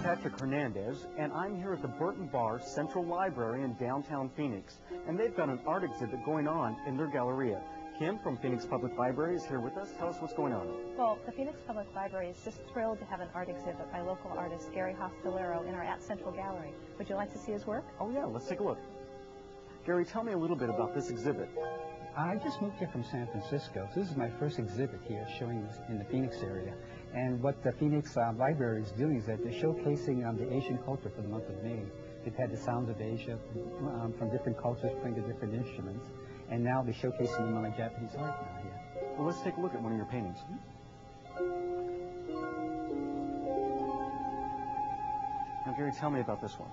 Patrick Hernandez, and I'm here at the Burton Bar Central Library in downtown Phoenix, and they've got an art exhibit going on in their galleria. Kim from Phoenix Public Library is here with us. Tell us what's going on. Well, the Phoenix Public Library is just thrilled to have an art exhibit by local artist Gary Hostallero in our At Central Gallery. Would you like to see his work? Oh yeah, let's take a look. Gary, tell me a little bit about this exhibit. I just moved here from San Francisco. So this is my first exhibit here showing this in the Phoenix area. And what the Phoenix Library is doing is that they're showcasing the Asian culture for the month of May. They've had the sounds of Asia from different cultures playing the different instruments. And now they're showcasing them on Japanese art now here. Well, let's take a look at one of your paintings. Now, Gary, tell me about this one.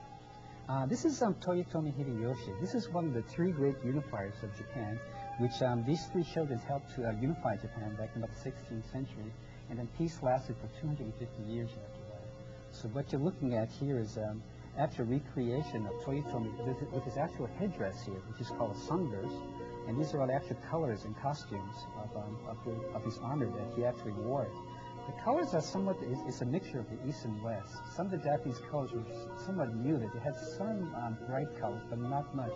This is Toyotomi Hideyoshi. This is one of the three great unifiers of Japan, which these three shoguns helped to unify Japan back in about the 16th century, and then peace lasted for 250 years after that. So what you're looking at here is actual recreation of Toyotomi with his actual headdress here, which is called a sunburst, and these are all the actual colors and costumes of his armor that he actually wore. The colors are somewhat, it's a mixture of the East and West. Some of the Japanese colors were somewhat muted. They had some bright colors, but not much.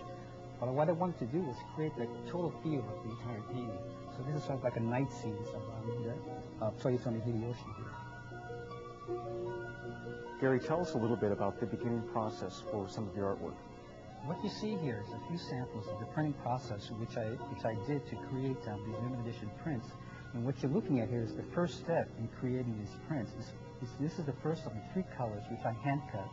But what I wanted to do was create the total feel of the entire painting. So this is sort of like a night scene of Toyotomi Hideyoshi here. Gary, tell us a little bit about the beginning process for some of your artwork. What you see here is a few samples of the printing process which I did to create these limited edition prints. And what you're looking at here is the first step in creating these prints. This is the first of the three colors which I hand cut.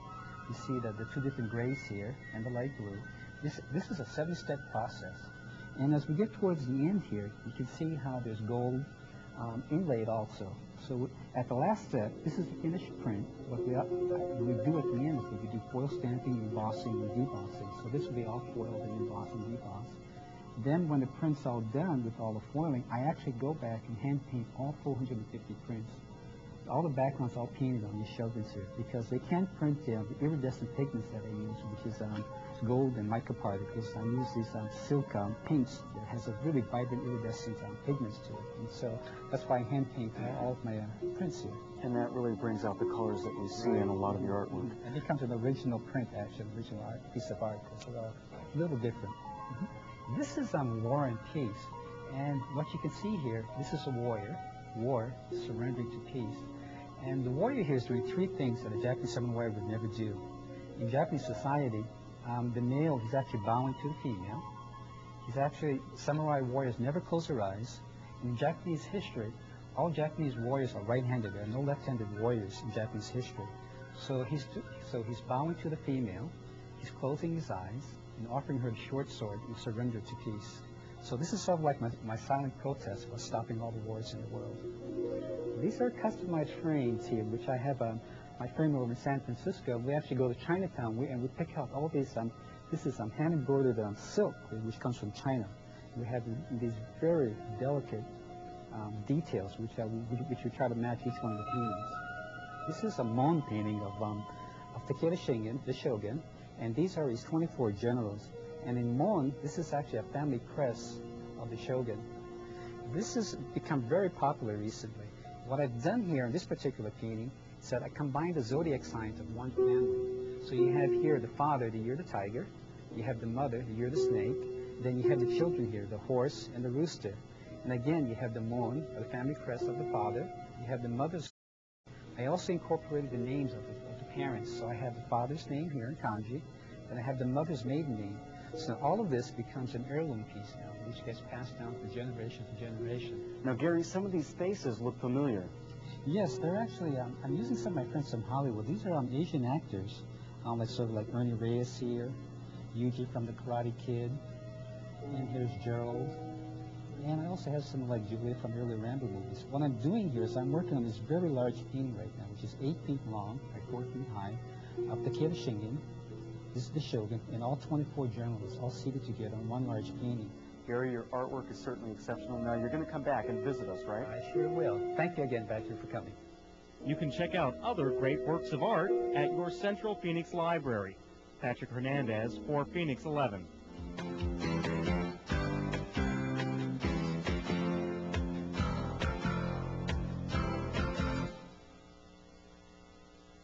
You see the two different grays here and the light blue. This is a 7-step process. And as we get towards the end here, you can see how there's gold inlaid also. So at the last step, this is the finished print. What we do at the end is that we do foil stamping, embossing, and debossing. So this will be all foiled and embossed and debossed. Then when the print's all done with all the foiling, I actually go back and hand paint all 450 prints. All the backgrounds all painted on these shoguns here because they can't print the iridescent pigments that I use, which is gold and microparticles. I use these silk paints that has a really vibrant iridescent pigments to it. And so that's why I hand paint all of my prints here. And that really brings out the colors that we see in a lot of your artwork. And it becomes an original print, actually, an original piece of art. It's a little different. This is War and Peace, and what you can see here, this is a warrior, war, surrendering to peace. And the warrior here is doing three things that a Japanese samurai warrior would never do. In Japanese society, the male is actually bowing to the female. Samurai warriors never close their eyes. In Japanese history, all Japanese warriors are right-handed. There are no left-handed warriors in Japanese history. So he's bowing to the female, he's closing his eyes, and offering her a short sword in surrender to peace. So this is sort of like my silent protest for stopping all the wars in the world. These are customized frames here, which I have my frame over in San Francisco. We actually go to Chinatown and we pick out all these, this is hand-embroidered silk, which comes from China. We have these very delicate details, which we try to match each one of the paintings. This is a Mon painting of Takeda Shingen, the shogun. And these are his 24 generals. And in Mon, this is actually a family crest of the shogun. This has become very popular recently. What I've done here in this particular painting is that I combined the zodiac signs of one family. So you have here the father, the year of the tiger. You have the mother, the year of the snake. Then you have the children here, the horse and the rooster. And again, you have the Mon, the family crest of the father. You have the mother's. I also incorporated the names of the parents. So I have the father's name here in kanji, and I have the mother's maiden name. So all of this becomes an heirloom piece now, which gets passed down from generation to generation. Now, Gary, some of these faces look familiar. Yes, they're actually, I'm using some of my friends from Hollywood. These are Asian actors, like Ernie Reyes here, Yuji from The Karate Kid, and here's Gerald. And I also have some like Julia from earlier Rambo movies. What I'm doing here is I'm working on this very large painting right now, which is 8 feet long by 4 feet high, of Takeda Shingen. This is the shogun, and all 24 generals all seated together on one large painting. Gary, your artwork is certainly exceptional. Now, you're going to come back and visit us, right? I sure will. Thank you again, Patrick, for coming. You can check out other great works of art at your Central Phoenix Library. Patrick Hernandez for Phoenix 11.